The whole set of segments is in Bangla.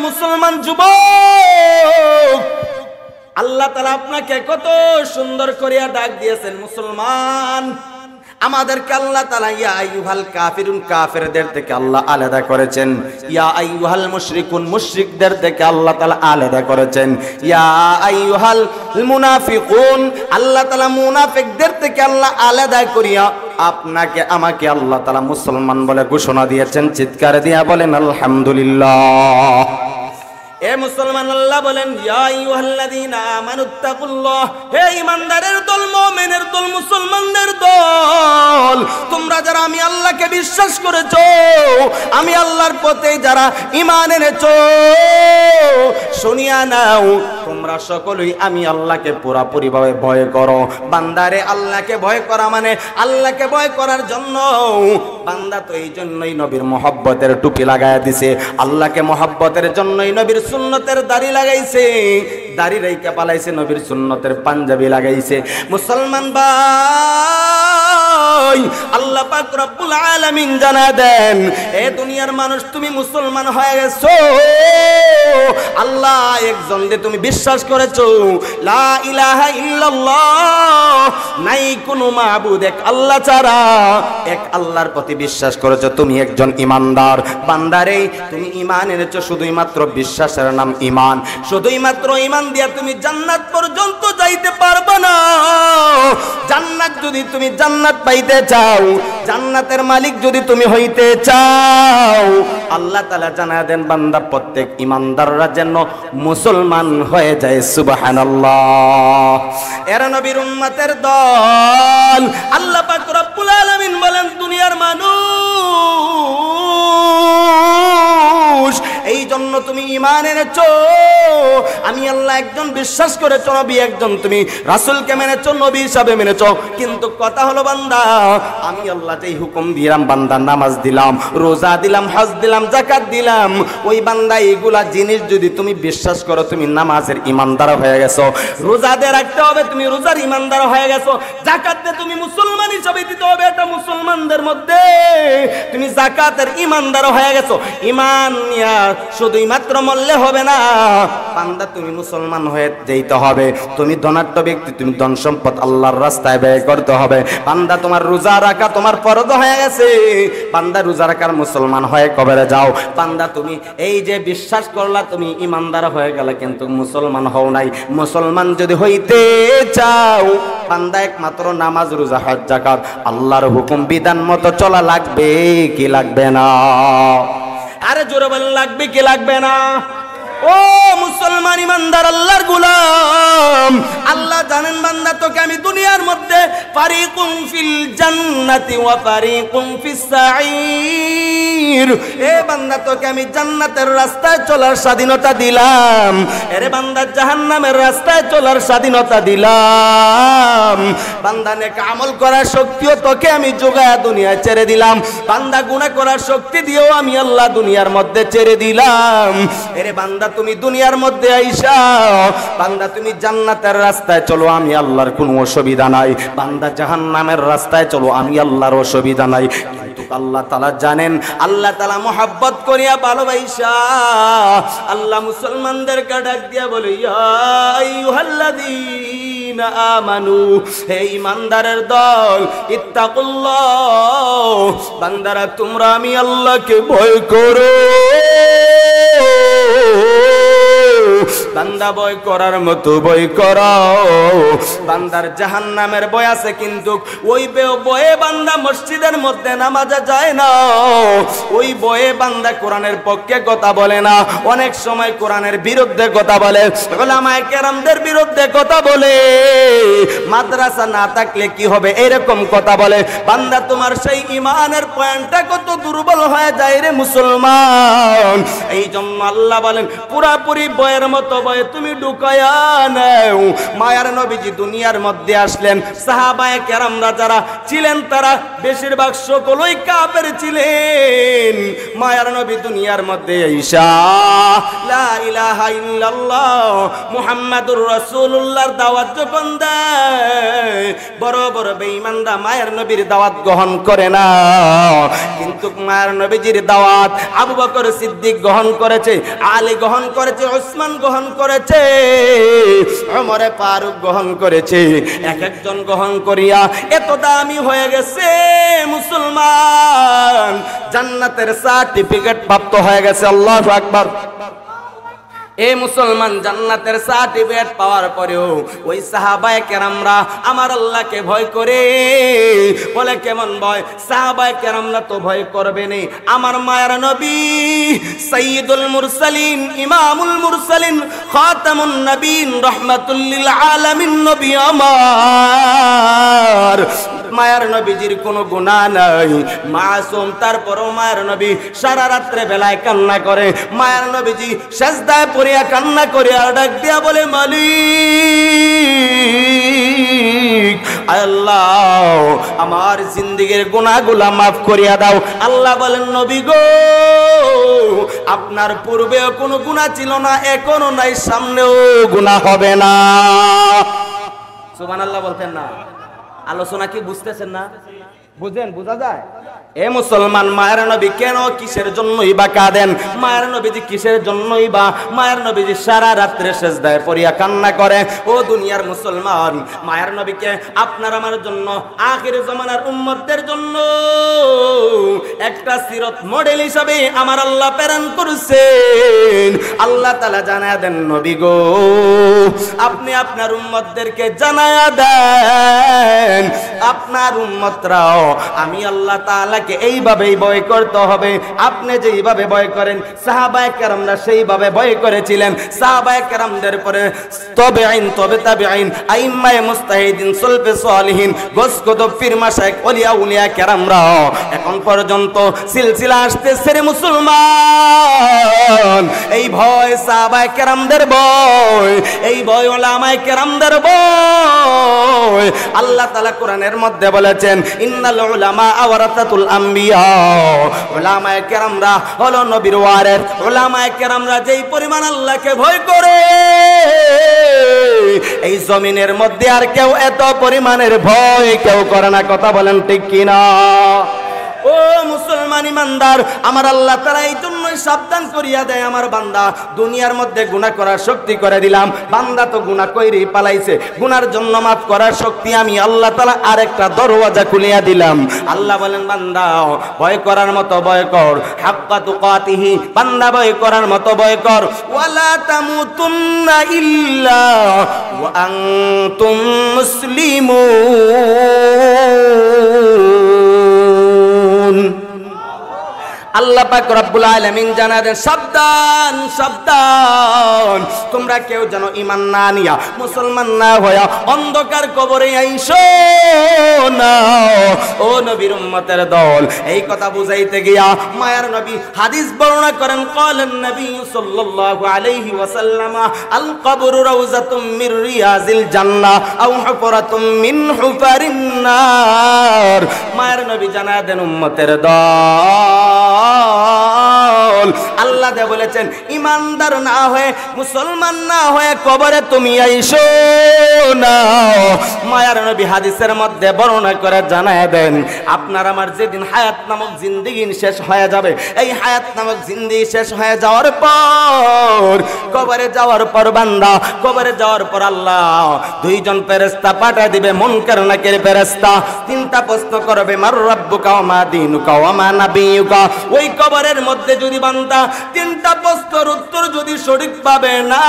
মুসলমান যুবক, আল্লাহ তাআলা আপনাকে কত সুন্দর করিয়া ডাক দিয়েছেন মুসলমান। আমাদেরকে আল্লাহ তাআলা ইয়া আইয়ুহাল কাফিরুন, কাফেরদের থেকে আল্লাহ আলাদা করেছেন। ইয়া আইয়ুহাল মুশরিকুন, মুশরিকদের থেকে আল্লাহ তাআলা আলাদা করেছেন। ইয়া আইয়ুহাল মুনাফিকুন, আল্লাহ তাআলা মুনাফিকদের থেকে আল্লাহ আলাদা করিয়া আপনাকে আমাকে আল্লাহ তাআলা মুসলমান বলে ঘোষণা দিয়েছেন। চিৎকার দিয়া বলেন আলহামদুলিল্লাহ। এ মুসলমান, আল্লাহ বলেন ইয়া আইয়ুহাল্লাযীনা আমানুত্তাকুল্লাহ, হে ঈমানদারের দল, মুমিনের দল, মুসলমানদের দল, তোমরা যারা আমি আল্লাহকে বিশ্বাস করেছো, আমি আল্লাহর পথে যারা ঈমান এনেছো, শুনিয়া নাও, তোমরা সকলেই আমি আল্লাহকে পুরোপুরি ভাবে ভয় করো। বান্দারে আল্লাহকে ভয় করা মানে আল্লাহকে ভয় করার জন্য বান্দা তো এই জন্যই নবীর মহব্বতের টুপি লাগায়া দিছে, আল্লাহকে মহব্বতের জন্যই নবীর সুন্নতের দাড়ি লাগাইছে, দাড়ি রাইকা পালাইছে, নবীর সুন্নতের পাঞ্জাবি লাগাইছে। মুসলমান ভাই, আল্লাহ পাক রব্বুল আলামিন জানা দেন, এ দুনিয়ার মানুষ তুমি মুসলমান হয়ে গেছো, আল্লাহ একজন যে তুমি বিশ্বাস করেছো, লা ইলাহা ইল্লাল্লাহ, নাই কোনো মাবুদ এক আল্লাহ ছাড়া, এক আল্লাহর প্রতি বিশ্বাস করেছো, তুমি একজন ঈমানদার। বান্দারে তুমি ঈমান এনেছো, শুধুই মাত্র বিশ্বাসের নাম ঈমান, শুধুই মাত্র ঈমান দিয়া তুমি জান্নাত পর্যন্ত যাইতে পারবে না। জান্নাত যদি তুমি জান্নাত পাইতে চাও, জান্নাতের মালিক যদি তুমি হইতে চাও, আল্লাহ তাআলা জানায় দেন বান্দা প্রত্যেক ঈমানদাররা যেন মুসলমান হয়ে যায়। সুবহানাল্লাহ। এরা নবীর উম্মতের দল। আল্লাহ পাক রব্বুল আলামিন বলেন দুনিয়ার মানুষ, এই জন্য তুমি ঈমান এনেছো, আমি আল্লাহ একজন বিশ্বাস করেছো, নবী একজন, তুমি রাসূলকে মেনেছো, নবী হিসাবে মেনেছো, কিন্তু কথা হলো বান্দা, আমি আল্লাহ যেই হুকুম দিলাম, বান্দা নামাজ দিলাম, রোজা দিলাম, হজ দিলাম, যাকাত দিলাম, ওই বান্দা এইগুলা জিনিস যদি তুমি বিশ্বাস করো, তুমি নামাজের ঈমানদার হয়ে গেছো। রোজা দিয়ে রাখতে হবে, তুমি রোজার ঈমানদার হয়ে গেছো। যাকাত দিয়ে তুমি মুসলমান হিসাবে দিতে হবে, এটা মুসলমানদের মধ্যে তুমি যাকাতের ঈমানদার হয়ে গেছো। ঈমান নিয়া শুধুই মাত্র মরলে হবে না, বান্দা তুমি মুসলমান হয়ে যেতে হবে। তুমি ধনাঢ্য ব্যক্তি, তুমি ধন সম্পদ আল্লাহর রাস্তায় ব্যয় করতে হবে। বান্দা তোমার রোজা রাখা তোমার ফরজ হয়ে গেছে, বান্দা রোজা রাখার মুসলমান হয়ে কবরে যাও। বান্দা তুমি এই যে বিশ্বাস করলা, তুমি ঈমানদার হয়ে গেলে, কিন্তু মুসলমান হও নাই। মুসলমান যদি হইতে চাও, বান্দা একমাত্র নামাজ, রোজা, হজ, যাকাত আল্লাহর হুকুম বিধান মতো চলা লাগবে কি লাগবে না? আরে জোরে বলেন, লাগবে কি লাগবে না? ও মুসলমান ঈমানদার আল্লাহর গোলাম, আল্লাহ জানেন বান্দা তোকে আমি দুনিয়ার মধ্যে ফারিকুন ফিল জান্নাতি ওয়া ফারিকুন ফিস সাঈর, এ বান্দা তোকে আমি জান্নাতের রাস্তায় চলার স্বাধীনতা দিলাম, এরে বান্দা জাহান্নামের রাস্তায় চলার স্বাধীনতা দিলাম। বান্দা নেক আমল করার শক্তিও তোকে আমি যোগায়া দুনিয়ায় ছেড়ে দিলাম, বান্দা গুনাহ করার শক্তি দিয়েও আমি আল্লাহ দুনিয়ার মধ্যে ছেড়ে দিলাম। এরে বান্দা তুমি দুনিয়ার মধ্যে আইসা, বান্দা তুমি জান্নাতের রাস্তায় চলো, আমি আল্লাহর কোনো অসুবিধা নাই। বান্দা জাহান্নামের রাস্তায় চলো, আমি আল্লাহর অসুবিধা নাই। কিন্তু আল্লাহ তাআলা জানেন, আল্লাহ তাআলা মোহাব্বত করিয়া ভালোবাসা আল্লাহ মুসলমানদেরকে ডাক দিয়া বলে, ইয়া আইয়ুহাল্লাযীনা আমানু, হে ঈমানদারের দল, ইত্তাকুল্লাহ, বান্দারা তোমরা আমি আল্লাহকে ভয় করো। বান্দা ভয় করার মতো ভয় করো। বান্দার জাহান্নামের ভয় আছে, কিন্তু ওই ভয়ে বান্দা মসজিদের মধ্যে নামাজে যায় না, ওই ভয়ে বান্দা কোরআনের পক্ষে কথা বলে না, অনেক সময় কোরআনের বিরুদ্ধে কথা বলে, উলামায়ে কেরামদের বিরুদ্ধে কথা বলে, মাদ্রাসা না থাকলে কি হবে এরকম কথা বলে। বান্দা তোমার সেই ঈমানের পয়েন্টটা কত দুর্বল হয়ে যায় রে মুসলমান। এই জন্য আল্লাহ বলেন পুরাপুরি বয়ের মতো ভয়ে তুমি ঢুকায়া নাও। মায়ার নবীজি দুনিয়ার মধ্যে আসলেন, সাহাবায়ে কেরামরা যারা ছিলেন তারা বেশিরভাগ সকলেই কাফের ছিলেন। মায়ার নবী দুনিয়ার মধ্যে ঈসা লা ইলাহা ইল্লাল্লাহ মুহাম্মাদুর রাসূলুল্লাহর দাওয়াত যখন দেয়, বড় বড় বেঈমানরা মায়ের নবীর দাওয়াত গ্রহণ করে না। কিন্তু মায়ের নবীজির দাওয়াত আবু বকর সিদ্দিক গ্রহণ করেছে, আলী গ্রহণ করেছে, ওসমান গ্রহণ করেছে, ওমর ফারুক গ্রহণ করেছে। এক একজন গ্রহণ করিয়া এত দামি হয়ে গেছে মুসলমান, জান্নাতের সার্টিফিকেট প্রাপ্ত হয়ে গেছে। আল্লাহু আকবার। এই মুসলমান জান্নাতের সার্টিফিকেট পাওয়ার পরেও ওই সাহাবায়ে কেরামরা আমার আল্লাহকে ভয় করে। বলে কেমন ভয়? সাহাবায়ে কেরামরা তো ভয় করবে না, আমার মায়ের নবী সাইয়্যিদুল মুরসালিন, ইমামুল মুরসালিন, খাতামুন নবীন, রাহমাতুল লিল আলামিন নবী আমার। মায়ের নবীজির কোনো গুনাহ নাই, মাসুম, তারপরও মায়ের নবী সারা রাত্রে বেলায় কান্না করে। মায়ের নবীজি সিজদায় পড়িয়া কান্না করে আর ডাক দিয়া বলে, মালিক আল্লাহ আমার জিন্দেগীর গুনাহগুলা মাফ করিয়া দাও। আল্লাহ বলেন, নবী গো আপনার পূর্বেও কোনো গুনাহ ছিল না, এখনো নাই, সামনেও গুনাহ হবে না। সুবহানাল্লাহ বলতেন না? আলোচনা কি বুঝতেছেন না? বুঝেন? বোঝা যায়? এ মুসলমান, মায়ের নবী কেন কিসের জন্যই বা কাঁদেন? মায়ের নবীজি কিসের জন্যই বা? মায়ের নবীজি সারা রাত্রে সিজদায় পড়িয়া কান্না করে। ও দুনিয়ার মুসলমান, মায়ের নবীকে আপনার আমার জন্য, আখির জামানার উম্মতদের জন্য একটা সিরত মডেল হিসাবে আমার আল্লাহ প্রেরণ করেছেন। আল্লাহ তাআলা জানায়া দেন, নবী গো আপনি আপনার উম্মতদেরকে জানায়া দেন আপনার উম্মতরাও আমি আল্লাহ তাআলা এইভাবেই ভয় করতে হবে। আপনি যেইভাবে ভয় করেন সাহাবায়ে কেরামরা সেইভাবে ভয় করেছিলেন। সাহাবায়ে কেরামদের পরে তাবেঈন, তবে তাবেঈন, আইম্মায়ে মুজতাহিদিন, সলফে সালিহিন, গোসকদব, পীর মাশায়েখ, ওলিয়া উলিয়া কেরামরা এখন পর্যন্ত সিলসিলা আসতেছে রে মুসলমান। এই ভয় সাহাবায়ে কেরামদের ভয়, এই ভয় উলামায়ে কেরামদের ভয়। আল্লাহ তাআলা কোরআনের মধ্যে বলেছেন, ইন্নাল উলামা ওয়ারাসাতুল আম্বিয়া, উলামায়ে কেরামরা হলো নবীর ওয়ারিস। উলামায়ে কেরামরা যেই পরিমাণ আল্লাহকে ভয় করে এই জমিনের মধ্যে আর কেউ এত পরিমাণের ভয় কেউ করে না। কথা বলেন ঠিক কিনা? ও মুসলমান ইমানদার, আমার আল্লাহ তাআলা এই জন্যই সাবধান করিয়া দেয়, আমার বান্দা দুনিয়ার মধ্যে গুনাহ করার শক্তি করে দিলাম। বান্দা তো গুনাহ কইরেই পালাইছে, গুনার জন্য মাফ করার শক্তি আমি আল্লাহ তাআলা আরেকটা দরওয়াজা খুলিয়া দিলাম। আল্লাহ বলেন, বান্দা ভয় করার মতো ভয় কর, হাক্কা তুকাতিহি, বান্দা ভয় করার মতো ভয় কর। ওয়ালা তামুতুন্না ইল্লা ওয়া আনতুম মুসলিমুন। আল্লাহ পাক রব্বুল আলামিন জানালেন, সাবধান সাবধান, তোমরা কেউ যেন ঈমান না নিয়া, মুসলমান না হইয়া অন্ধকার কবরে আইসো না। ও নবীর উম্মতের দল, এই কথা বুঝাইতে গিয়া মায়ার নবী হাদিস বর্ণনা করেন, ক্বালান নবী সাল্লাল্লাহু আলাইহি ওয়াসাল্লাম, আল কবরু রাউযাতুম মির রিয়াজিল জান্নাহ আও হুফরাতুম মিন হুফারিন নার। মায়ার নবী জানায় দেন উম্মতের দল, আল্লাহ দে বলেছেন, ইমানদার না হয়ে, মুসলমান না হয়ে কবরে তুমি আইসো না। মায়ার নবী হাদিসের মধ্যে বর্ণনা করে জানায় দেন, আপনার আমার যেদিন হায়াত নামক জিন্দেগি শেষ হয়ে যাবে, এই হায়াত নামক জিন্দেগি শেষ হয়ে যাওয়ার পর, কবরে যাওয়ার পর বান্দা, কবরে যাওয়ার পর আল্লাহ দুইজন ফেরেশতা পাঠিয়ে দিবে, মুনকার নাকির ফেরেশতা। তিনটা প্রশ্ন করবে, মার রাব্বুকা ওয়া মা দীনুকা ওয়া মা নাবিয়ুকা। ওই কবরের মধ্যে যদি বান্দা তিনটা প্রশ্নের উত্তর যদি সঠিকভাবে না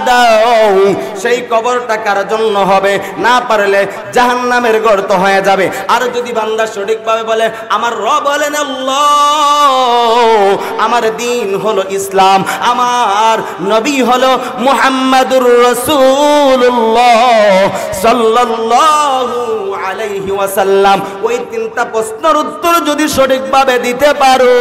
দাও, সেই কবরটা কার জন্য হবে? না পারলে জাহান্নামের গর্ত হয়ে যাবে। আর যদি বান্দা সঠিকভাবে বলে, আমার রব হলেন আল্লাহ, আমার দ্বীন হলো ইসলাম, আমার নবী হলো মুহাম্মাদুর রাসূলুল্লাহ সাল্লাল্লাহু আলাইহি ওয়াসাল্লাম। ওই তিনটা প্রশ্নের উত্তর যদি সঠিকভাবে দিতে পারো,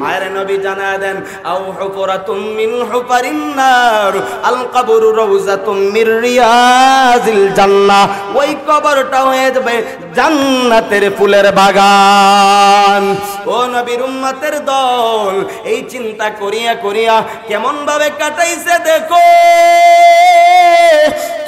মায়ের নবী জানা দেন আও হুফরাতুম মিন হুফারিন নার আল কবরু রাউযাতুম মির রিয়াজিল জান্নাহ, ওই কবরটা হয়ে যাবে জান্নাতের ফুলের বাগান। ও নবীর উম্মতের দল, এই চিন্তা করিয়া করিয়া কেমন ভাবে কাটাইছে দেখো।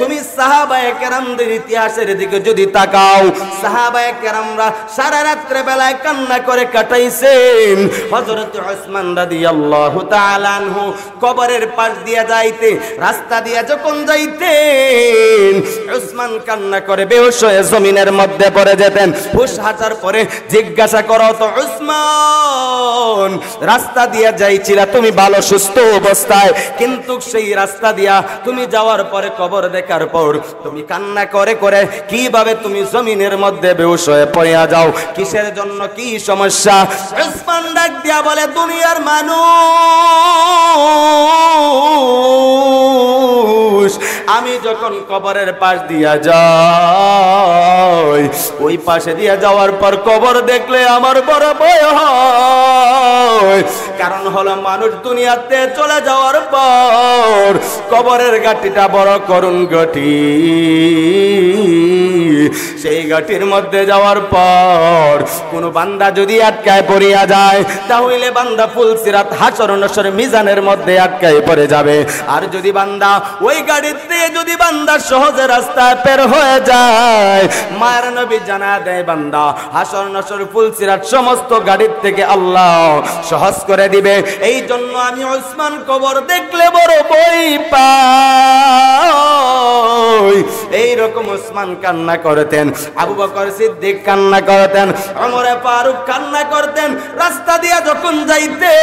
তুমি সাহাবায়ে কেরামদের ইতিহাসের দিকে যদি তাকাও, সাহাবায়ে কেরামরা সারা রাত্রে বেলায় কান্না করে কাটাইছেন। হযরত উসমান রাদিয়াল্লাহু তাআলা আনহু কবরের পাশ দিয়ে যাইতে, রাস্তা দিয়ে যখন যাইতেন, উসমান কান্না করে বেহুশ হয়ে জমিনের মধ্যে পড়ে যেতেন। হুশ হাজার পরে জিজ্ঞাসা করো তো, উসমান রাস্তা দিয়ে যাইছিলা তুমি ভালো সুস্থ অবস্থায়, কিন্তু সেই রাস্তা দিয়া তুমি যাওয়ার পরে কবর দেখার পর তুমি কান্না করে করে কিভাবে তুমি জমিনের মধ্যে বেহুশ হয়ে পড়িয়া যাও? কিসের জন্য, কি সমস্যা? উসমান ডাক দিয়া বলে, দুনিয়ার মানুষ, আমি যখন কবরের পাশ দিয়া যাই, ওই পাশে দিয়া যাওয়ার পর কবর দেখলে আমার বড় ভয় হয়। কারণ হলো মানুষ দুনিয়াতে চলে যাওয়ার পর কবরের গাটিটা বড় করুণ গাটি, সেই গাটির মধ্যে যাওয়ার পর কোন বান্দা যদি আটকায় পড়িয়া যায়, তাহলে বান্দা ফুলসিরাত হাসর নসর মিজানের মধ্যে আটকায় পড়ে যাবে। আর যদি বান্দা ওই গাড়িতে যদি বান্দা সহজে রাস্তায় বের হয়ে যায়, মায়ের নবী জানা দেয় বান্দা হাসর নসর ফুলসিরাত সমস্ত গাড়ির থেকে আল্লাহ সহজ করে দিবে। এই জন্য আমি উসমান কবর দেখলে বড় ভয় পাই। এই রকম উসমান কান্না করতেন, আবু বকর সিদ্দিক কান্না করতেন, ওমর ফারুক কান্না করতেন। রাস্তা দিয়া যখন যাইতেন,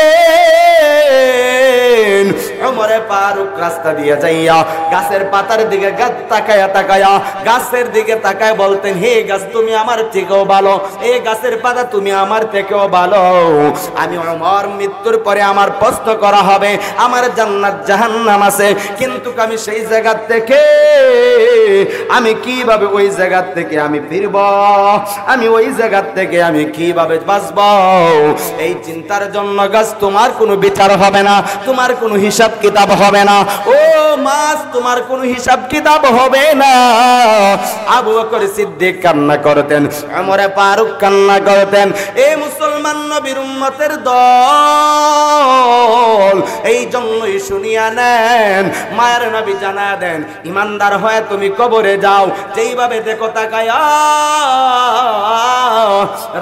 ওমর ফারুক রাস্তা দিয়া যাইয়া গাছের পাতার দিকে তাকায়া তাকায়া গাছের দিকে তাকায় বলতেন, হে গাছ তুমি আমার থেকেও ভালো, এই গাছের পাতা তুমি আমার থেকেও ভালো। আমি ওমর মৃত্যুর পরে আমার প্রশ্ন করা হবে, আমার জান্নাত জাহান্নাম আছে, কিন্তু আমি সেই জায়গা থেকে আমি কিভাবে ওই জায়গা থেকে আমি ফিরব, আমি ওই জায়গা থেকে আমি কিভাবে বাঁচব? এই চিন্তার জন্য গাছ তোমার কোনো বিচার হবে না, তোমার কোনো হিসাব কিতাব হবে না। ও মাছ, তোমার কোনো হিসাব কিতাব হবে না। আবু বকর সিদ্দিক কান্না করতেন, ওমর ফারুক কান্না করতেন। এই মুসলমান নবীর উম্মতের দল, এই জন্যই শুনিয়া নেন, মায়ের নবী জানা দেন, ইমানদার হয়ে তুমি কবরে যাও, যেইভাবে দেখো তাকায়া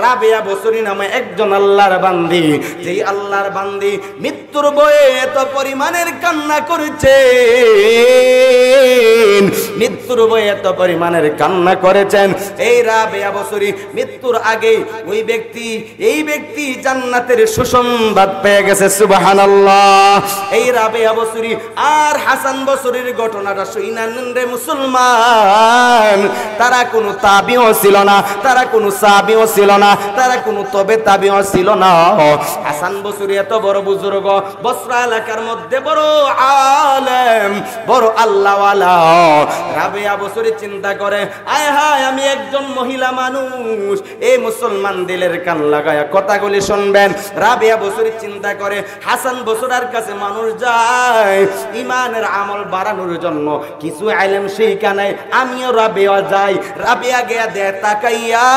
রাবিয়া বসরি নামে একজন আল্লাহর বান্দি, যেই আল্লাহর বান্দি মৃত্যুর ভয়ে এত পরিমাণের কান্না করেছেন, মৃত্যুর ভয়ে এত পরিমাণের কান্না করেছেন। এই রাবিয়া বসরি মৃত্যুর আগে ওই ব্যক্তি, এই ব্যক্তি জান্নাতের সুসংবাদ পেয়ে গেছে, সুবহানাল্লাহ। এই রাবিয়া বসরি আর হাসান বসরির ঘটনাটা শুনান রে মুসলমান, তারা কোনো তাবিও ছিল না, তারা কোনো সাহাবীও ছিল না, তারা কোনো তবে তাবিও ছিল না। হাসান বসরি এত বড় বুজুর্গ, বসরা এলাকার মধ্যে বড় আলেম, বড় আল্লাহওয়ালা। রাবিয়া বসরি চিন্তা করে, আয় হায় আমি একজন মহিলা মানুষ, এই মুসলমান দিলের কান লাগায়া কথাগুলি শুনবেন। রাবিয়া বসরি চিন্তা করে, হাসান বসরার কাছে মানুষ যায় ইমানের আমল বাড়ানোর জন্য, কিছু আলেম শিখানে, আমিও রাবিয়া যাই। রাবিয়া গিয়া দে তাকাইয়া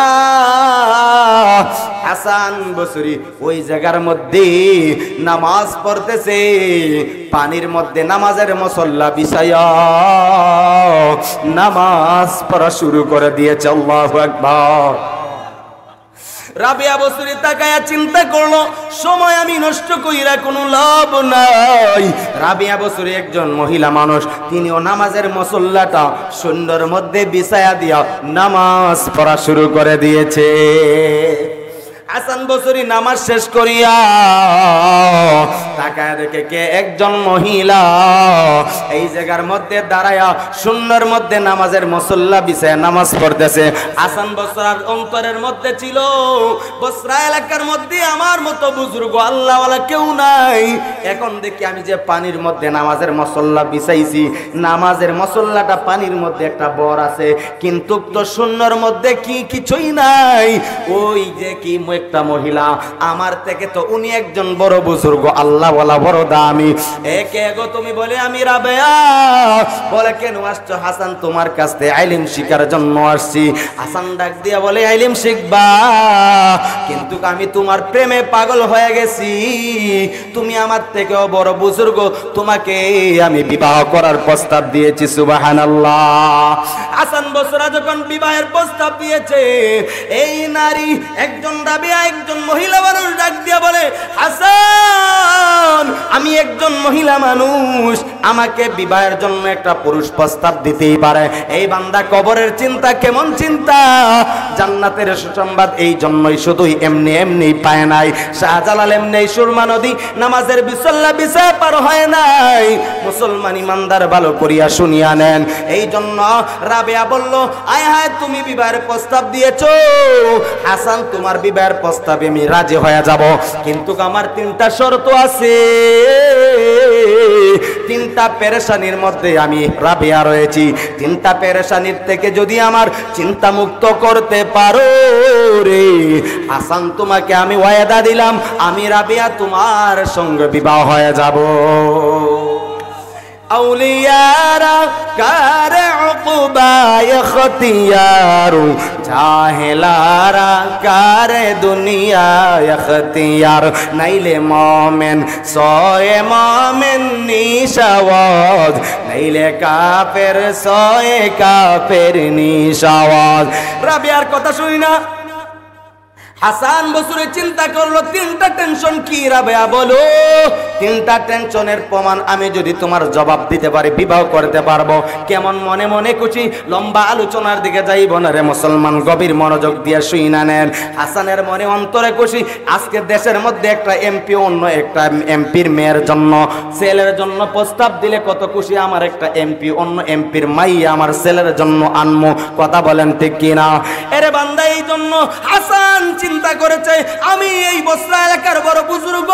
হাসান বসরি ওই জায়গার মধ্যে নামাজ পড়তেছে, পানির মধ্যে নামাজের মুসল্লা বিছায়া নামাজ পড়া শুরু করে দিয়েছে। আল্লাহু আকবার। রাবিয়া বসরি তাকায়া চিন্তা করলো, সময় আমি নষ্ট কইরা কোনো লাভ নাই। রাবিয়া বসরি একজন মহিলা মানুষ, তিনিও নামাজের মুসল্লাটা সুন্দর মধ্যে বিছায়া দিয়া নামাজ পড়া শুরু করে দিয়েছে। হাসান বসরি নামাজ শেষ করিয়া তাকায় দেখে কে একজন মহিলা এই জায়গার মধ্যে দাঁড়ায়া শূন্যের মধ্যে নামাজের মুসল্লা বিছায় নামাজ পড়তেছে। হাসান বসরার অন্তরের মধ্যে ছিল, বসরা এলাকার মধ্যে আমার মতো বুজুর্গ আল্লাহওয়ালা কেউ নাই। এখন দেখি আমি যে পানির মধ্যে নামাজের মুসল্লা বিছাইছি, নামাজের মুসল্লাটা পানির মধ্যে একটা বর আছে, কিন্তু তো শূন্যর মধ্যে কি কিছুই নাই। ওই যে কি একটা মহিলা, আমার থেকে তো উনি একজন বড় বুজুর্গ আল্লাহওয়ালা, বড় দামি। একে গো তুমি? বলে আমি রাবেয়া। বলে কেন আসছো? হাসান তোমার কাছ থেকে ইলম শিখার জন্য আসছি। হাসান ডাক দিয়া বলে ইলম শিখবা, কিন্তু আমি তোমার প্রেমে পাগল হয়ে গেছি, তুমি আমার থেকেও বড় বুজুর্গ, তোমাকে আমি বিবাহ করার প্রস্তাব দিয়েছি। সুবহানাল্লাহ। হাসান বসরা যখন বিবাহের প্রস্তাব দিয়েছে, এই নারী একজন রাবিয়া, একজন মহিলা মানুষ ডাক দিয়া বলে হাসান আমি একজন মহিলা মানুষ, আমাকে বিবাহের জন্য একটা পুরুষ প্রস্তাব দিতেই পারে। এই বান্দা কবরের চিন্তা কেমন চিন্তা, জান্নাতের সুসংবাদ এই জন্যই শুধুই এমনি এমনি পায় নাই। শাহজালাল এমনি সুরমা নদী নামাজের বিসল্লা বিছায় পার হয় নাই। মুসলমান ইমানদার ভালো করিয়া শুনিয়া নেন। এই জন্য রাবেয়া বলল আয় হায় তুমি বিবাহের প্রস্তাব দিয়েছো, হাসান তোমার বিবাহের প্রস্তাবে আমি রাজি হয়ে যাব, কিন্তু আমার তিনটা শর্ত আছে। তিনটা পেরেশানির মধ্যে আমি রাবেয়া রয়েছি, তিনটা পেরেশানির থেকে যদি আমার চিন্তা মুক্ত করতে পারো রে হাসান, তোমাকে আমি ওয়াদা দিলাম আমি রাবেয়া তোমার সঙ্গে বিবাহ হয়ে যাব। আউলিয়ারা কারে উকবায়ে খতিয়ারু, জাহেলারা কারে দুনিয়ায় খতিয়ার, নাইলে মোমেন সয়ে মোমেন নিশাওয়াজ, নাইলে কাফের সয়ে কাফের নিশাওয়াজ। রাবিয়ার কথা শুনি না, হাসান বসরে চিন্তা করলো তিনটা টেনশন কি রাবেয়া বলো? তিনটা টেনশনের প্রমাণ আমি যদি তোমার জবাব দিতে পারি বিবাহ করতে পারবো। কেমন মনে মনে খুশি, লম্বা আলোচনার দিকে যাইব না রে মুসলমান, গভীর মনোযোগ দিয়ে শুই না নেন। হাসানের মনে অন্তরে খুশি, আজকে দেশের মধ্যে একটা এমপি অন্য একটা এমপির মেয়ের জন্য ছেলের জন্য প্রস্তাব দিলে কত খুশি, আমার একটা এমপি অন্য এমপির মাইয়া আমার ছেলের জন্য আনমো। কথা বলেন ঠিক কিনা? এরে বান্দা এই জন্য হাসান চিন্তা করেছে আমি এই বসরা এলাকার বড় বুজুর্গ,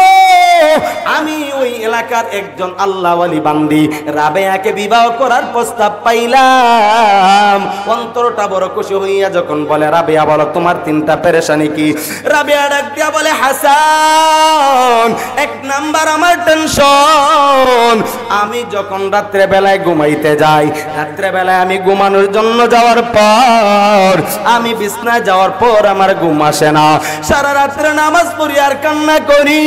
আমি ওই এলাকার একজন আল্লাহওয়ালি বান্দি, রাবেয়াকে বিবাহ করার প্রস্তাব পাইলাম। অন্তরটা বড় খুশি হইয়া যখন বলে রাবেয়া বলো তোমার তিনটা পেরেশানি কি? রাবেয়া ডাক দিয়া বলে হাসান এক নাম্বার আমার টেনশন, আমি যখন রাত্রে বেলায় ঘুমাইতে যাই, রাত্রে বেলায় আমি ঘুমানোর জন্য যাওয়ার পর আমি বিছনায় যাওয়ার পর আমার ঘুম আসে না, সারা রাত্রে নামাজ পড়ি আর কান্না করি।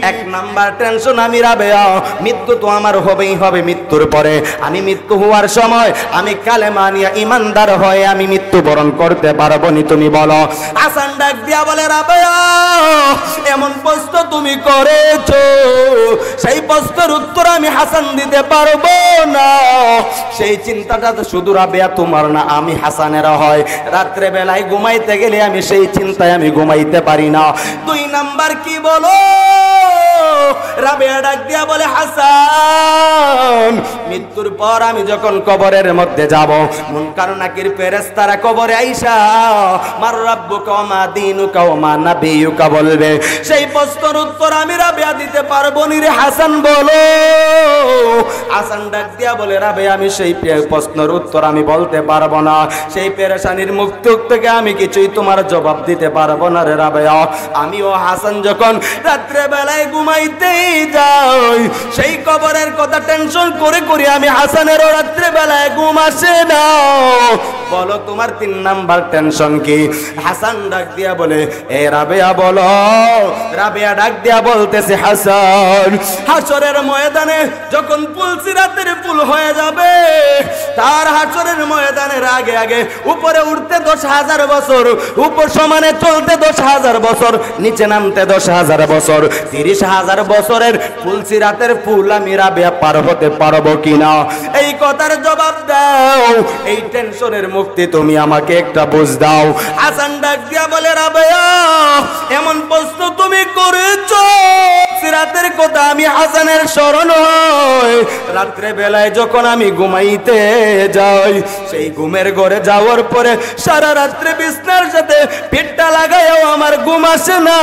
এক নাম্বার টেনশন আমি রাবেয়া, মৃত্যু তো আমার হবেই হবে, মৃত্যুর পরে আমি মৃত্যু হওয়ার সময় আমি কালেমা নিয়ে ইমানদার হয়ে আমি মৃত্যুবরণ করতে পারবো নি? তুমি বলো। হাসান ডাক দিয়া বলে রাবেয়া এমন প্রশ্ন তুমি করেছো, সেই প্রশ্নের উত্তর আমি হাসান দিতে পারবো না। সেই চিন্তাটা তো শুধু রাবেয়া তোমার না, আমি হাসানের হয়। রাত্রে বেলায় ঘুমাইতে গেলে আমি সেই চিন্তায় আমি ঘুমাইতে পারি না। দুই নাম্বার কি বলো? রাবেয়া ডাক দিয়া বলে হাসান মৃত্যুর পর আমি যখন কবরের মধ্যে যাব, মুনকার নাকির ফেরেশতারা কবরে আইসা মার রাব্বুকা ওয়া মা দীনুকা ওয়া মা নাবিয়ুকা বলবে, সেই প্রশ্নের উত্তর আমি রাবেয়া দিতে পারবো নি রে হাসান বলো। হাসান ডাক দিয়া বলে রাবেয়া আমি সেই প্রশ্নের উত্তর আমি বলতে পারবো না, সেই পেরেশানির মুক্ত থেকে আমি কিছুই তোমার জবাব দিতে পারবো না রে রাবেয়া। আমিও হাসান যখন রাত্রে বেলায় ঘুমাইতেই যাই, সেই কবরের কথা টেনশন করে করে আমি হাসানেরও রাত্রে বেলায় ঘুম আসে না। বলো তোমার তিন নাম্বার টেনশন কি? হাসান ডাক দিয়া বলে এ রাবেয়া বলো। রাবেয়া ডাক দিয়া বলতেছে হাসান হাসরের ময়দানে যখন পুলসিরাতের পুল হয়ে যাবে, তার হাসরের ময়দানের আগে আগে উপরে উঠতে 10,000 বছর, উপর সমানে চলতে 10,000 বছর, নিচে নামতে 10,000 বছর, 30,000 বছরের পুলসিরাতের পুল আমি রাবেয়া পার হতে পারবো কি? কিনা? এই কথার জবাব দাও। এই টেনশনের মুক্তি তুমি আমাকে একটা বুঝ দাও। হাসান ডাক দিয়া বলে, রাবেয়া এমন প্রশ্ন তুমি করেছো, রাতের কথা আমি হাসানের স্মরণ হয়। রাত্রে বেলায় যখন আমি ঘুমাইতে যাই, সেই ঘুমের ঘরে যাওয়ার পরে সারা রাত্রে বিছনার সাথে পিঠটা লাগাইও আমার ঘুম আসে না,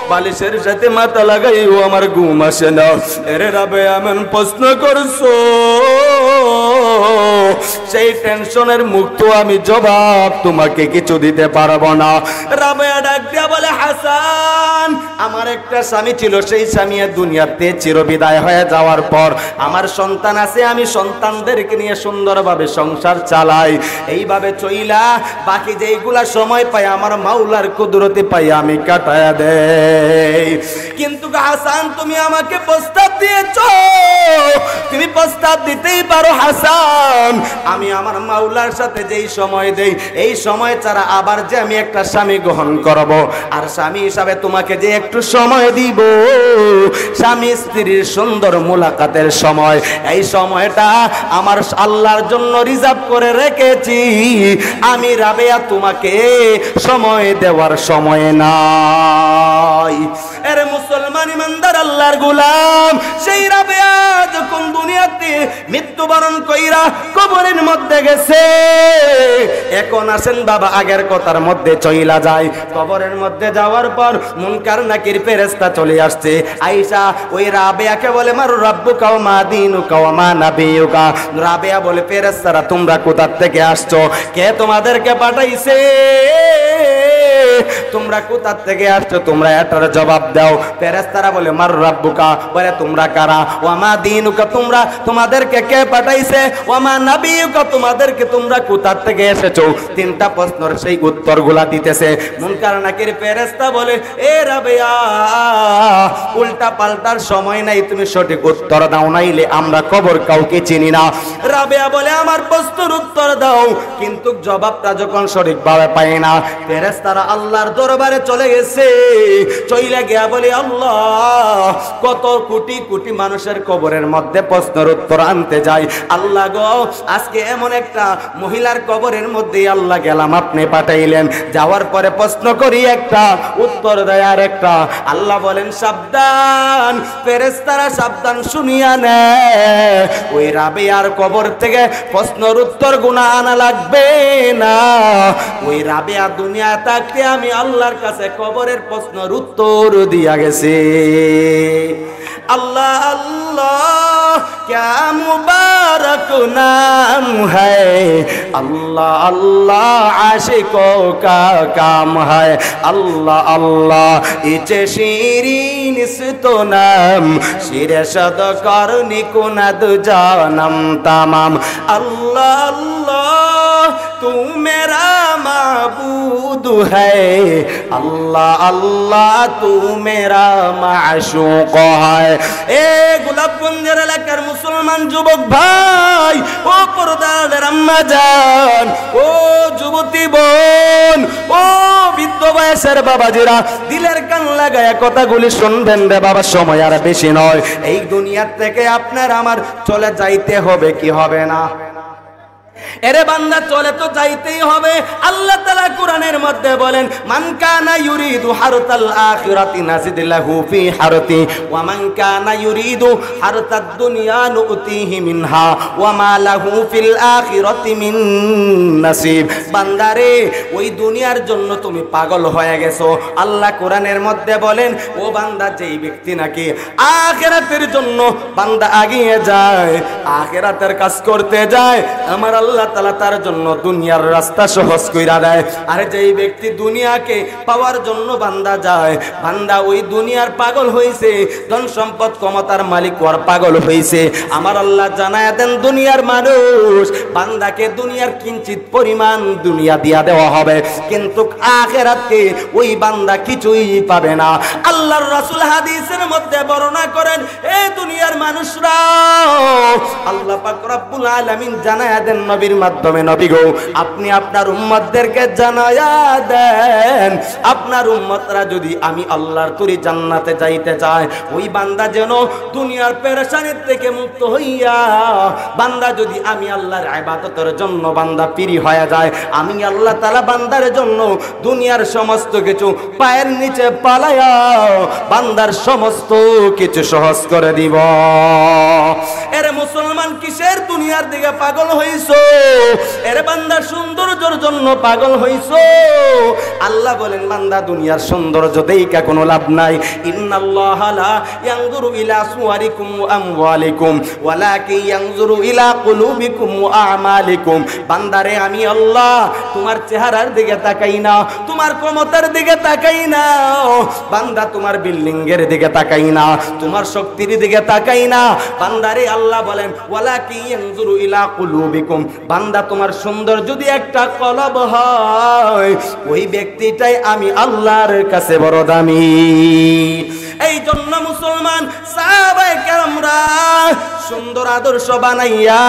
বালিশের সাথে মাথা লাগাইও আমার ঘুম আসে না। এরে রাবে এমন প্রশ্ন করছো, সেই টেনশনের মুক্ত আমি জবাব তোমাকে কিছু দিতে পারবো না। রাবেয়া ডাক দিয়া বলে, হাসান আমার একটা স্বামী ছিল, সেই স্বামী দুনিয়াতে চিরবিদায় হয়ে যাওয়ার পর আমার সন্তান আছে, আমি সন্তানদেরকে নিয়ে সুন্দরভাবে সংসার চালাই। এইভাবে চইলা বাকি যেইগুলা সময় পাই আমার মাওলার কুদরতে পাই আমি কাটায়া দেই। কিন্তু হাসান তুমি আমাকে প্রস্তাব দিয়েছো, তুমি প্রস্তাব দিতেই পারো হাসান, আমি আমার মাওলার সাথে যেই সময় দেই এই সময় ছাড়া আবার যে আমি একটা স্বামী গ্রহণ করব, আর স্বামী হিসাবে তোমাকে যে একটু সময় দিব, স্বামী স্ত্রীর সুন্দর মুলাকাতের সময়, এই সময়টা আমার আল্লাহর জন্য রিজার্ভ করে রেখেছি। আমি রাবেয়া তোমাকে সময় দেওয়ার সময় নাই। এর মুসলমান ইমানদার আল্লাহর গোলাম, সেই রাবেয়া যখন দুনিয়াতে মৃত্যুবরণ কইরা কবরের মধ্যে গেছে, এখন আসেন বাবা আগের কথার মধ্যে চইলা যায়। কবরের মধ্যে যাওয়ার পর মুনকার নাকির ফেরেশতা চলে আসছে। আয়েশা ওই রাবেয়াকে বলে, মারু রাব্বুকা ওয়া মা দীনুকা ওয়া মা নাবিয়ুকা। রাবেয়া বলে, ফেরেশতারা তোমরা কোথা থেকে আসছো, কে তোমাদেরকে পাঠাইছে, তোমরা কোথা থেকে আসছো, তোমরা এটার জবাব দাও। ফেরেশতারা বলে, মার রাব্বুকা, বলে তোমরা কারা, ওয়া মা দীনুকা তোমাদেরকে কে পাঠাইছে, ওয়া মা নাবিয়ুকা তোমাদেরকে তোমরা কোথা থেকে এসেছো। তিনটা প্রশ্নের সেই উত্তরগুলা দিতেছে। মুনকার নাকির ফেরেশতা বলে, এ রাবেয়া উল্টা পাল্টার সময় নাই, তুমি সঠিক উত্তর দাও, নাইলে আমরা কবর কাউকে চিনি না। রাবেয়া বলে, আমার প্রশ্নের উত্তর দাও, কিন্তু জবাবটা যখন সঠিকভাবে পায় না, ফেরেশতারা আল্লাহর দরবারে চলে গেছে। চইলা গিয়া বলে, আল্লাহ কত কোটি কোটি মানুষের কবরের মধ্যে প্রশ্নের উত্তর আনতে যায়, আল্লাহ গো আজকে এমন একটা মহিলার কবরের মধ্যে আল্লাহ গেলাম, আপনি পাঠাইলেন, যাওয়ার পরে প্রশ্ন করি একটা, উত্তর দেয় আর একটা। আল্লাহ বলেন, সাবধান, ফেরেশতারা সাবধান শুনিয়া নেয়, ওই রাবেয়ার কবর থেকে প্রশ্নের উত্তর গুনা আনা লাগবে না। ওই রাবেয়া দুনিয়া থাকতে আমি আল্লাহর কাছে কবরের প্রশ্নের উত্তর দিয়া গেছে। अल्लाह अल्लाह क्या मुबारक नाम है, अल्लाह अल्लाह आशिकों का काम है, अल्लाह अल्लाह इचे शीरीन तो नाम शिरे सद करनी कुनद जानम तमाम, अल्लाह अल्लाह तू मेरा माबूद है, अल्लाह अल्लाह तू मेरा माशूक है। ए গোলাপগঞ্জের এলাকার মুসলমান যুবক ভাই, ও পর্দার আম্মা জান, ও যুবতী বোন, ও বৃদ্ধ বয়সের বাবাজিরা, দিলের কান লাগায়া কথাগুলি শুনবেন রে বাবা, সময় আর বেশি নয়। এই দুনিয়া থেকে আপনার আমার চলে যাইতে হবে কি হবে না? এরে বান্দা চলে তো যাইতেই হবে। আল্লাহ তাআলা কোরআনের মধ্যে বলেন, মান কানা ইউরিদু হারতাল আখিরাতি নাজিদ লাহু ফি হারতি ওয়া মান কানা ইউরিদু হারতাদ দুনিয়া নুতিহি মিনহা ওয়া মা লাহু ফিল আখিরাতি মিন নাসিব। বান্দারে ওই দুনিয়ার জন্য তুমি পাগল হয়ে গেছো। আল্লাহ কোরআনের মধ্যে বলেন, ও বান্দা, যেই ব্যক্তি নাকি আখিরাতের জন্য বান্দা এগিয়ে যায়, আখিরাতের কাজ করতে যায়, আমার আল্লাহ তাআলা তার জন্য দুনিয়ার রাস্তা সহজ কইরা দেয়। আর যেই ব্যক্তি দুনিয়াকে পাওয়ার জন্য বান্দা যায়, বান্দা ওই দুনিয়ার পাগল হইছে, ধন সম্পদ ক্ষমতার মালিক হওয়ার পাগল হইছে। আমার আল্লাহ জানায়া দেন, দুনিয়ার মানুষ বান্দাকে দুনিয়ার কিঞ্চিত পরিমাণ দুনিয়া দিয়া দেওয়া হবে, কিন্তু আখিরাতে ওই বান্দা কিছুই পাবে না। আল্লাহর রাসূল হাদিসের মধ্যে বর্ণনা করেন, এই দুনিয়ার মানুষরা আল্লাহ পাক রব্বুল আলামিন জানায়া দেন, নবীর মাধ্যমে নবী গো আপনি আপনার উম্মতদেরকে জানায়া দেন, আপনার উম্মতরা যদি আমি আল্লাহর তৈরি জান্নাতে যাইতে চায়, ওই বান্দা যেন দুনিয়ার পেরেশানির থেকে মুক্ত হইয়া, বান্দা যদি আমি আল্লাহর ইবাদতের জন্য বান্দা পিরি হয়ে যায়, আমি আল্লাহ তাআলা বান্দার জন্য দুনিয়ার সমস্ত কিছু পায়ের নিচে পালায়া বান্দার সমস্ত কিছু সহজ করে দিব। এর মুসলমান কিসের দুনিয়ার দিকে পাগল হইছো? এর বান্দা সৌন্দর্যের জন্য পাগল হইছো? আল্লাহ বলেন বান্দা দুনিয়ার সৌন্দর্য দেইকা কোনো লাভ নাই। ইন্নাল্লাহা লা ইয়ানজুরু ইলা সুওয়ারিকুম ওয়া আমওয়ালিকুম ওয়ালাকিন ইয়ানজুরু ইলা কুলুবিকুম ওয়া আমালিকুম। বান্দারে আমি আল্লাহ তোমার চেহারার দিকে তাকাই না, তোমার ক্ষমতার দিকে তাকাই না, বান্দা তোমার বিল্ডিং এর দিকে তাকাই না, তোমার শক্তির দিকে তাকাই না। বান্দারে আল্লাহ বলেন ওয়ালাকিন ইয়ানজুরু ইলা কুলুবিকুম, বান্দা তোমার সুন্দর যদি একটা কলব হয়, ওই ব্যক্তিটাই আমি আল্লাহর কাছে বড় দামি। এই জন্য মুসলমান সাহাবায়ে কেরামরা সুন্দর আদর্শ বানাইয়া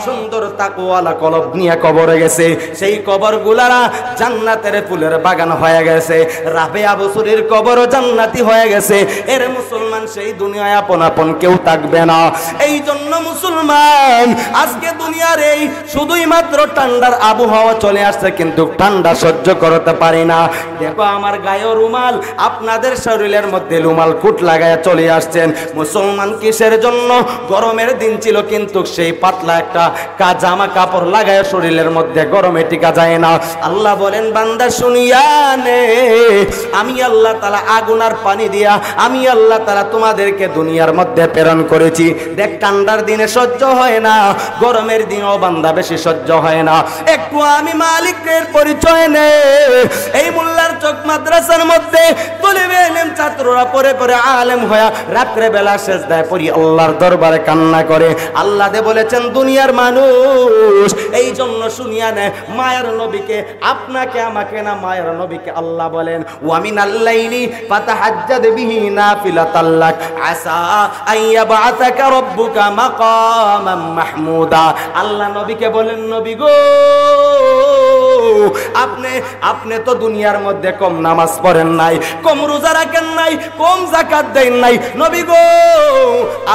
সুন্দর তাকওয়ালা কলব নিয়ে কবরে গেছে। সেই কবরগুলারা জান্নাতের ফুলের বাগান হয়ে গেছে। রাবেয়া বসুরের কবরও জান্নাতি হয়ে গেছে। এর মুসলমান সেই দুনিয়ায় আপন আপন কেউ থাকবে না। এই জন্য মুসলমান আজকে দুনিয়ার এই শুধুই মাত্র ঠান্ডার আবহাওয়া চলে আসছে, কিন্তু ঠান্ডা সহ্য করতে পারি না। দেখো আমার গায়ে রুমাল, আপনাদের শরীরের মধ্যে রুমাল কুট লাগায়া চলে আসছেন। মুসলমান কিসের জন্য? গরমের দিন ছিল, কিন্তু সেই পাতলা একটা জামা কাপড় লাগায় শরীরের মধ্যে গরমে টিকা যায় না। আল্লাহ বলেন বান্দা শুনিয়া নে, আমি আল্লাহ তাআলা আগুন আর পানি দিয়া আমি আল্লাহ তাআলা তোমাদেরকে দুনিয়ার মধ্যে প্রেরণ করেছি। দেখ ঠান্ডার দিনে সহ্য হয় না, গরমের দিনেও বান্দা বেশি সহ্য হয় না। একটু আমি মালিকের পরিচয় নে। এই মোল্লার চক মাদ্রাসার মধ্যে তলিবে ইলম ছাত্ররা পরে পরে আলেম হয়া রাত্রে বেলা সেজদায় পড়ি আল্লাহর দরবারে কান্না করে। আল্লাহ দে বলেছেন দুনিয়ার মানুষ এই জন্য শুনিয়া নেয় মায়ের নবীকে, আপনাকে আমাকে না, মায়ের নবীকে আল্লাহ বলেন ওয়া মিনাল লাইলি ফাতাহাজ্জাদ বিহি নাফিলাতাল লাক আসা আইয়াবাতাকা রাব্বুকা মাকামান মাহমুদা। আল্লাহ নবীকে বলেন নবী গো আপনি তো দুনিয়ার মধ্যে কম নামাজ পড়েন নাই, কম রোজা রাখেন নাই, কম যাকাত দেন নাই। নবী গো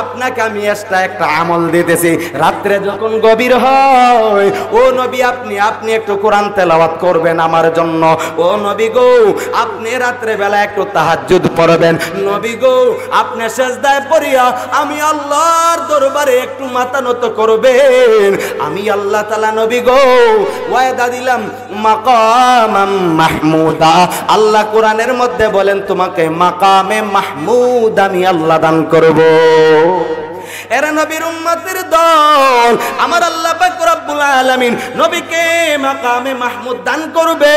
আপনাকে আমি একটা আমল দিতেছি, রাত্রে যখন গভীর হয় ও নবী আপনি একটু কোরআন তেলাওয়াত করবেন আমার জন্য। ও নবী গো আপনি রাত্রে বেলা একটু তাহাজ্জুদ পড়বেন। নবী গো আপনি সিজদায় পড়িয়া আমি আল্লাহর দরবারে একটু মাথা নত করবেন। আমি আল্লাহ তাআলা নবী গো ওয়াদা দিলাম মাকামাম মাহমুদা। আল্লাহ কোরআনের মধ্যে বলেন তোমাকে মাকামে মাহমুদ আমি আল্লাহ দান করব। এরা নবীর উম্মতের দল, আমার আল্লাহ পাক রব্বুল আলামিন নবীকে মাকামে মাহমুদ দান করবে।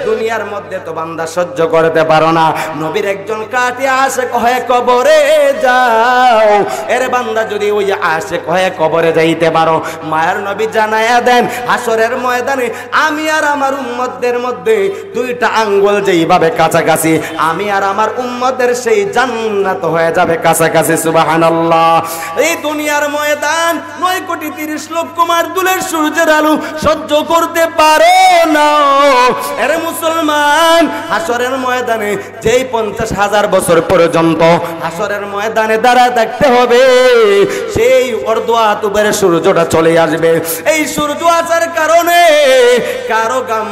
দুনিয়ার মধ্যে তো বান্দা সহ্য করতে পারো না, নবীর একজন কাটে আশিক হয়ে কবরে যাও। এর বান্দা যদি ওই আশিক হয়ে কবরে যাইতে পারো, মায়ের নবী জানায়া দেন হাসরের ময়দানে আমি আর আমার উম্মতদের মধ্যে দুইটা আঙ্গুল যেইভাবে কাছাকাছি, আমি আর আমার উম্মতের সেই জান্নাত হয়ে যাবে কাছাকাছি। সুবহানাল্লাহ। এই দুনিয়ার ময়দান 9,30,00,000 মারদুলের সূর্যের আলো সহ্য করতে পারে না। এর মুসলমান হাসরের ময়দানে যেই 50,000 বছর পর্যন্ত হাসরের ময়দানে দাঁড়া থাকতে হবে, সেই অর্ধআতুবের সূর্যটা চলে আসবে। এই সূর্য আসার কারণে কারো গাম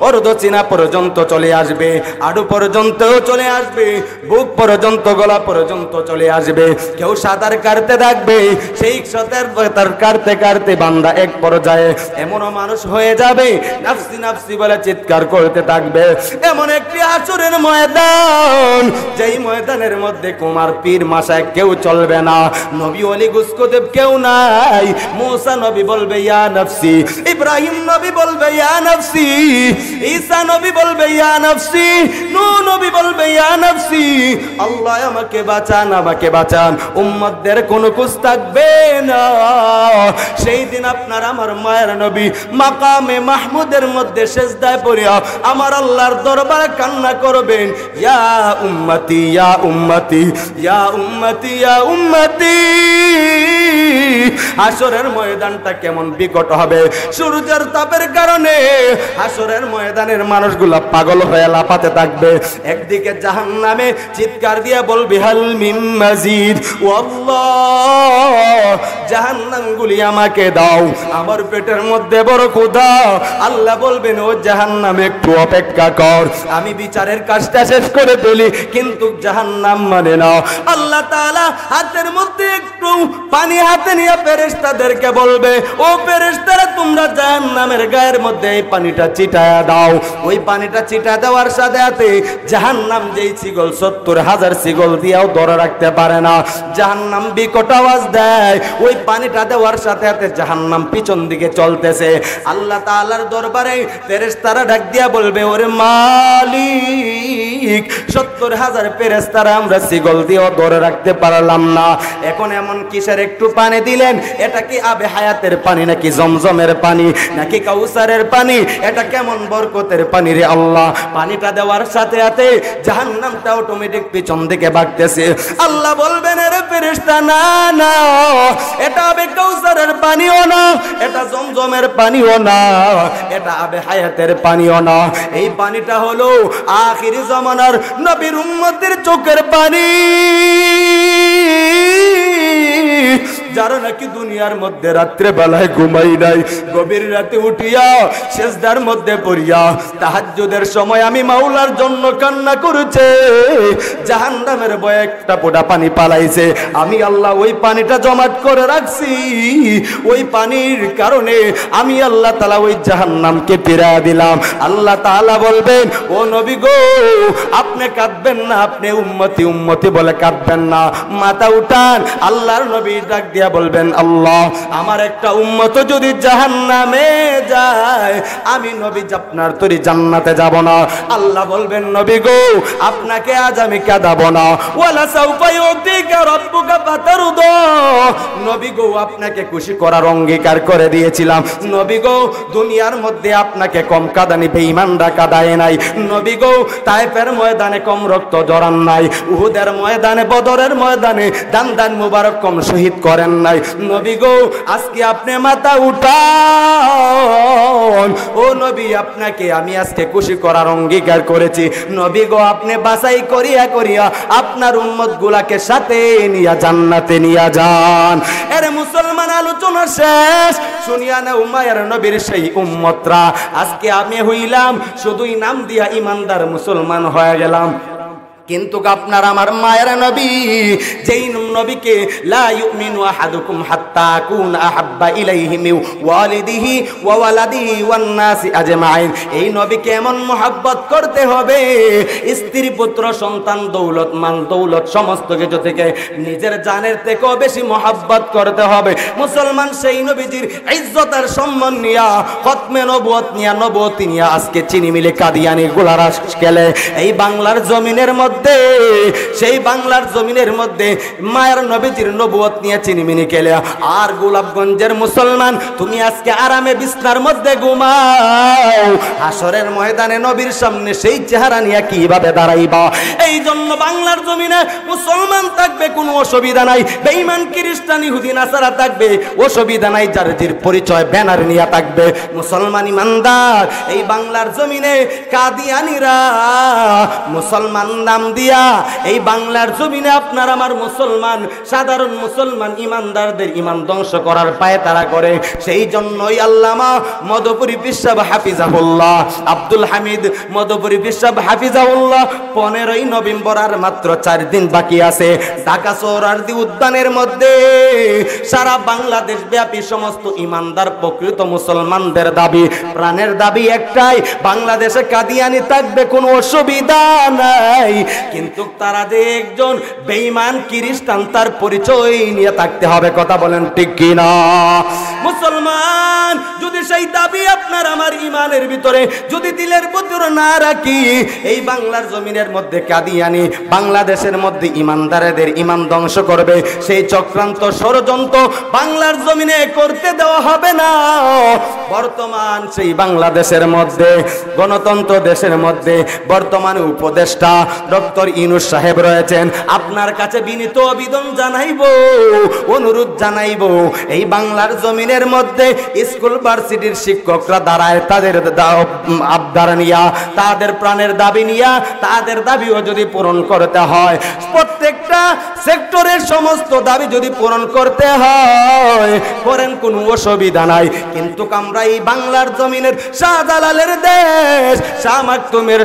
অর্ধ চিনা পর্যন্ত চলে আসবে, আড়ু পর্যন্ত চলে আসবে, বুক পর্যন্ত, গলা পর্যন্ত চলে আসবে। কেউ সাঁতার কাটতে থাকবে, সেই সাঁতার কাটতে কাটতে বান্দা এক পর্যায়ে এমনও মানুষ হয়ে যাবে নাফসি নাফসি বলে চিৎকার করতে থাকবে। এমন একটি হাসরের ময়দান, যেই ময়দানের মধ্যে কুমার পীর মাসায় কেউ চলবে না, নবী ওলি গুসকদেব কেউ নাই। মুসা নবী বলবে ইয়া নাফসি, ইব্রাহিম নবী বলবে ইয়া নাফসি, ঈসা নবী বলবে ইয়া নাফসি, নূহ নবী বলবে ইয়া নাফসি। আল্লাহ আমাকে বাঁচান, আমাকে বাঁচান। উম্মতদের কোনো কুছ থাকবে না। সেই দিন আপনার আমার মায়ের নবী মাকামে মাহমুদের মধ্যে সিজদায় পড়িয়া আমার আল্লাহর দরবারে কান্না করবেন, ইয়া উম্মতি ইয়া উম্মতি ইয়া উম্মতি ইয়া উম্মতি। হাসরের ময়দানটা কেমন বিকট হবে, সূর্যের তাপের কারণে হাসরের ময়দানের মানুষগুলা পাগল হয়ে লাফাতে থাকবে। একদিকে জাহান্নামে চিৎকার দিয়ে বলবে হাল মিন মাজিদ, ও আল্লাহ জাহান্নামগুলি আমাকে দাও, আমার পেটের মধ্যে বড় ক্ষুধা। আল্লাহ বলবেন, ও জাহান্নাম একটু অপেক্ষা কর, আমি বিচারের কাজটা শেষ করে ফেলি। কিন্তু জাহান্নাম মানে না। আল্লাহ তাআলা হাতের মধ্যে একটু পানি হাতে নিয়ে ফেরেশতাদেরকে বলবে, ও ফেরেশতারা তোমরা জাহান্নামের গায়ের মধ্যে এই পানিটা ছিটায়া দাও। ওই পানিটা ছিটা দেওয়ার সাথে সাথে জাহান্নাম যেই ছিগল ৭০,০০০ ছিগল দিয়েও ধরে রাখতে পারে না। জাহান্নাম বিকট আওয়াজ দেয়, ওই পানিটা দেওয়ার সাথে সাথে জাহান্নাম পিছন দিকে চলতেছে। আল্লাহ তাআলার দরবারে ফেরেশতারা ডাক দিয়া বলবে, ওরে মালিক ৭০,০০০ ফেরেশতারা আমরা ছিগল দিয়েও ধরে রাখতে পারলাম না, এখন এমন কিসের একটু পানি দিলেন? এটা কি আবে হায়াতের পানি নাকি জমজমের পানি নাকি কাউসারের পানি? এটা কেমন বরকতের পানি রে আল্লাহ? পানিটা দেওয়ার সাথে সাথে জাহান্নামটা অটোমেটিক পিছন দিকে ভাগতেছে। আল্লাহ বলবেন, রে ফেরেশতা না না, এটা আবে কাউসারের পানিও না, এটা জমজমের পানিও না, এটা আবে হায়াতের পানিও না। এই পানিটা হলো আখিরি জামানার নবীর উম্মতের চোখের পানি, যারা নাকি দুনিয়ার মধ্যে রাত্রে বেলায় ঘুমাই নাই, গভীর রাতে উঠিয়া সিজদার মধ্যে পড়িয়া তাহাজ্জুদের সময় আমি মাওলার জন্য কান্না করেছে, জাহান্নামের ভয়ে একটা ফোঁটা পানি পালাইছে, আমি আল্লাহ ওই পানিটা জমাট করে রাখছি। ওই পানির কারণে আমি আল্লাহ তাআলা ওই জাহান্নামকে ফিরিয়ে দিলাম। আল্লাহ তাআলা বলবেন, ও নবী গো আপনি কাঁদবেন না, আপনি উম্মতি উম্মতি বলে কাঁদবেন না, মাথা উঠান। আল্লাহর নবী ডাক দিয়া বলবেন, আল্লাহ আমার একটা উম্মত যদি জাহান্নামে যায়, আমি নবী আপনার তরি জান্নাতে যাব না। আল্লাহ বলবেন, নবী গো আপনাকে আজ আমি কাঁদাবো না, ওয়ালা সাউফা ইউতিকা রাব্বুকা ফাতারদা। নবী গো আপনাকে খুশি করার অঙ্গীকার করে দিয়েছিলাম। নবী গো দুনিয়ার মধ্যে আপনাকে কম কাঁদানি বেঈমানরা কাঁদায় নাই। নবী গো তায়েফের ময়দানে কম রক্ত জড়ান নাই, উহুদের ময়দানে বদরের ময়দানে দান দান মুবারক কম শহীদ করেন নাই। নবী গো আজকে আপনি মাথা উঠান, ও নবী আপনাকে আমি আজকে খুশি করার অঙ্গীকার করেছি। নবী গো আপনি বাছাই করিয়া করিয়া আপনার উম্মত গুলাকে সাথে নিয়া জান্নাতে নিয়া যান। এরে মুসলমান আলোচনা শেষ, শুনিয়া না উমায়ের নবীর সেই উম্মতরা। আজকে আমি হইলাম শুধুই নাম দিয়া ইমানদার মুসলমান হয়ে গেলাম, কিন্তু আপনার আমার মায়ের নবী, যেই নবীকে লা ইউমিনু আহাদুকুম হাত্তা আকুন আহাব্বা ইলাইহি মিন ওয়ালিদিহি ওয়া ওয়ালাদিহি ওয়ান নাসি আজমাইন, এই নবীকে এমন মহব্বত করতে হবে, স্ত্রী পুত্র সন্তান দৌলত মাল দৌলত সমস্ত কিছু থেকে নিজের জানের থেকেও বেশি মহব্বত করতে হবে। মুসলমান সেই নবীজির ইজ্জত আর সম্মান নিয়া খতমে নবুয়ত নিয়া নবুয়তি নিয়া আজকে চিনি মিলে কাদিয়ানি গোলারা খেলে এই বাংলার জমিনের মধ্যে, সেই বাংলার জমিনের মধ্যে মায়ের নবীজির নবুয়ত নিয়ে চিনিমিনি খেলে। আর গোলাপগঞ্জের মুসলমান তুমি আজকে আরামে বিছনার মধ্যে ঘুমাও, হাসরের ময়দানে নবীর সামনে সেই চেহারা নিয়ে কিভাবে দাঁড়াইবা? এই জন্য বাংলার জমিনে মুসলমান থাকবে কোনো অসুবিধা নাই, বেঈমান খ্রিস্টান ইহুদি নাসারা থাকবে অসুবিধা নাই, যার যার পরিচয় ব্যানার নিয়ে থাকবে। মুসলমান ইমানদার এই বাংলার জমিনে কাদিয়ানিরা মুসলমান নাম দিয়া এই বাংলার জমিনে আপনার আমার মুসলমান সাধারণ মুসলমান ইমানদারদের ইমান ধ্বংস করার পায়ে তারা করে। সেই জন্যই আল্লামা মধুপুরী বিশ্বব হাফিজাহুল্লাহ আব্দুল হামিদ মধুপুরী বিশ্বব হাফিজাহুল্লাহ 15ই নভেম্বর আর মাত্র 4 দিন বাকি আছে, ঢাকা সোহরাওয়ার্দী উদ্যানের মধ্যে সারা বাংলাদেশ ব্যাপী সমস্ত ইমানদার প্রকৃত মুসলমানদের দাবি, প্রাণের দাবি একটাই, বাংলাদেশে কাদিয়ানি থাকবে কোনো অসুবিধা নাই। কিন্তু তারা যে একজন বেঈমান খ্রিস্টান তার পরিচয় নিয়ে থাকতে হবে। কথা বলেন ঠিক কিনা? মুসলমান যদি সেই দাবি আপনার আমার ইমানের ভিতরে যদি দিলের ভিতরে না রাখি, এই বাংলার জমিনের মধ্যে কাদিয়ানি বাংলাদেশের মধ্যে ইমানদারদের ইমান ধ্বংস করবে, সেই চক্রান্ত ষড়যন্ত্র বাংলার জমিনে করতে দেওয়া হবে না। বর্তমান সেই বাংলাদেশের মধ্যে গণতন্ত্র দেশের মধ্যে বর্তমানে উপদেষ্টা ডক্টর ইউনূস সাহেব রয়েছেন। আপনার কাছে বিনীত আবেদন জানাইব, অনুরোধ জানাইব, এই বাংলার জমিনের মধ্যে স্কুল ভার্সিটির শিক্ষকরা দাঁড়ায় তাদের আবদার নিয়া, তাদের প্রাণের দাবি নিয়া, তাদের দাবিও যদি পূরণ করতে হয়, প্রত্যেকটা সেক্টরের সমস্ত দাবি যদি পূরণ করতে হয় করেন, কোনো অসুবিধা নাই। কিন্তু আমরা এই বাংলার জমিনের শাহজালালের দেশ, শাহ মাকতুমের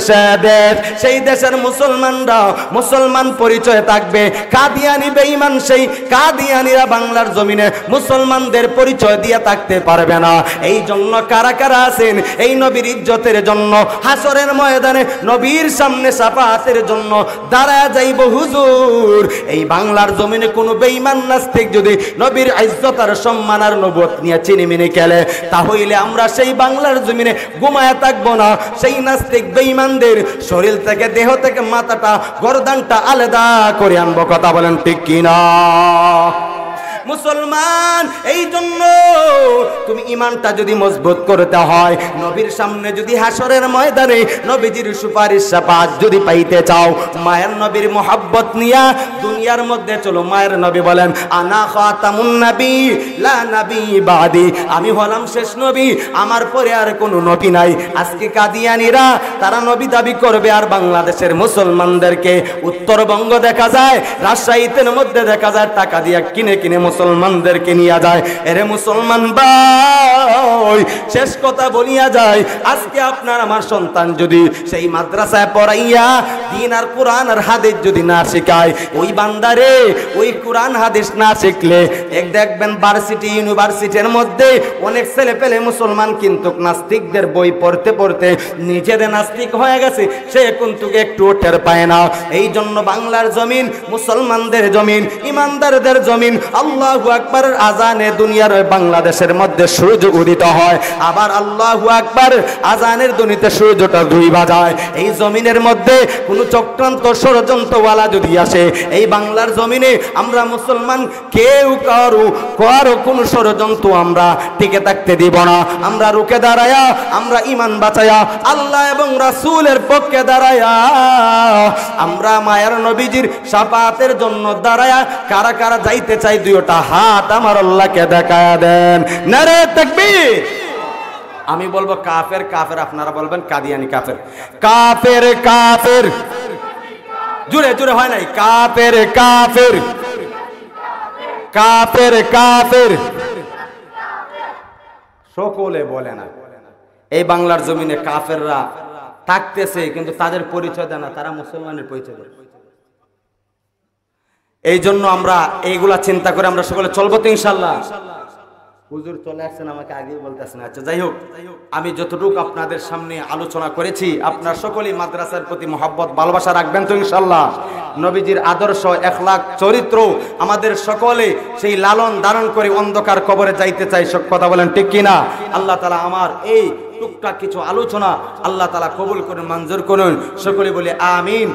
দেশ, সেই দেশের মুসলমানরা মুসলমান পরিচয় থাকবে, কাদিয়ানি বেঈমান সেই কাদিয়ানিরা বাংলার জমিনে মুসলমানদের পরিচয় দিয়ে থাকতে পারবে না। এই জন্য কারা কারা আছেন এই নবীর ইজ্জতের জন্য হাসরের ময়দানে নবীর সামনে শাফাআতের জন্য দাঁড়ায় যাইব হুজুর, এই বাংলার জমিনে কোনো বেঈমান নাস্তিক যদি নবীর ইজ্জত আর সম্মান আর নবুয়ত নিয়ে চিনিমিনি খেলে, তাহলে আমরা সেই বাংলার জমিনে ঘুমায় থাকবো না। সেই নাস্তিক বেঈমানদের শরীর থেকে দেহ থেকে মাথাটা গর্দানটা আলাদা করে আনবো। কথা বলেন ঠিক কিনা? মুসলমান এই জন্য তুমি ইমানটা যদি মজবুত করতে হয়, নবীর সামনে যদি হাসরের ময়দানে নবীজির সুপারিশ শাফাআত যদি পাইতে চাও, মায়ের নবীর মোহাব্বত নিয়া দুনিয়ার মধ্যে চলো। মায়ের নবী বলেন আনা খাতামুন নবী লা নবী বাদি, আমি হলাম শেষ নবী, আমার পরে আর কোনো নবী নাই। আজকে কাদিয়ানিরা তারা নবী দাবি করবে, আর বাংলাদেশের মুসলমানদেরকে উত্তরবঙ্গ দেখা যায়, রাজশাহীতে মধ্যে দেখা যায় টাকা দিয়ে কিনে কিনে মুসলমানদেরকে নিয়ে যায়। এরে মুসলমান ভাই, শেষ কথা বলিয়া যায়, আজকে আপনার আমার সন্তান যদি সেই মাদ্রাসায় পড়াইয়া দিন আর কোরআন আর হাদিস যদি না শেখায়, ওই বান্দারে ওই কোরআন হাদিস না শিখলে এক দেখবেন ভার্সিটি ইউনিভার্সিটির মধ্যে অনেক ছেলে পেলে মুসলমান কিন্তু নাস্তিকদের বই পড়তে পড়তে নিজেদের নাস্তিক হয়ে গেছে, সে কিন্তু একটু টের পায় না। এই জন্য বাংলার জমিন মুসলমানদের জমিন, ইমানদারদের জমিন। আল্লাহু আকবার আজানে দুনিয়ার বাংলাদেশের মধ্যে সূর্য উদিত হয়, আবার আল্লাহু আকবার আজানের ধ্বনিতে সূর্যটা দুই বাজায়। এই জমিনের মধ্যে কোনো চক্রান্ত ষড়যন্ত্রওয়ালা যদি আসে, এই বাংলার জমিনে আমরা মুসলমান কেউ কারো কোনো ষড়যন্ত্র আমরা টিকে থাকতে দিব না। আমরা রুখে দাঁড়ায়া, আমরা ইমান বাঁচায়া, আল্লাহ এবং রাসূলের পক্ষে দাঁড়ায়া, আমরা মায়ের নবীজির শাফাআতের জন্য দাঁড়ায়া কারা কারা যাইতে চাই দুইটা হাত আমার আল্লাহকে দেখায়া দেন। নারে তাকবীর। আমি বলবো কাফের কাফের, আপনারা বলবেন কাদিয়ানি কাফের। কাফের কাফের, জুড়ে জুড়ে হয় নাই, কাফের কাফের কাফের কাফের, সকলে বলে না। এই বাংলার জমিনে কাফেররা থাকতেছে, কিন্তু তাদের পরিচয় দেয় না, তারা মুসলমানের পরিচয় দেয়। এই জন্য আমরা এইগুলা চিন্তা করে আমরা সকলে চলবো তো ইনশাল্লাহ। হুজুর চলে আসছেন, আমাকে আগেই বলতেছেন। আচ্ছা যাই হোক, আমি যতটুকু আপনাদের সামনে আলোচনা করেছি, আপনার সকলেই মাদ্রাসার প্রতি মহব্বত ভালোবাসা রাখবেন তো ইনশাল্লাহ। নবীজির আদর্শ এখলাক চরিত্র আমাদের সকলে সেই লালন ধারণ করে অন্ধকার কবরে যাইতে চাই। সব কথা বলেন ঠিক কিনা? আল্লাহ তাআলা আমার এই টুকটাক কিছু আলোচনা আল্লাহ তাআলা কবুল করুন, মঞ্জুর করুন। সকলে বলে আমিন।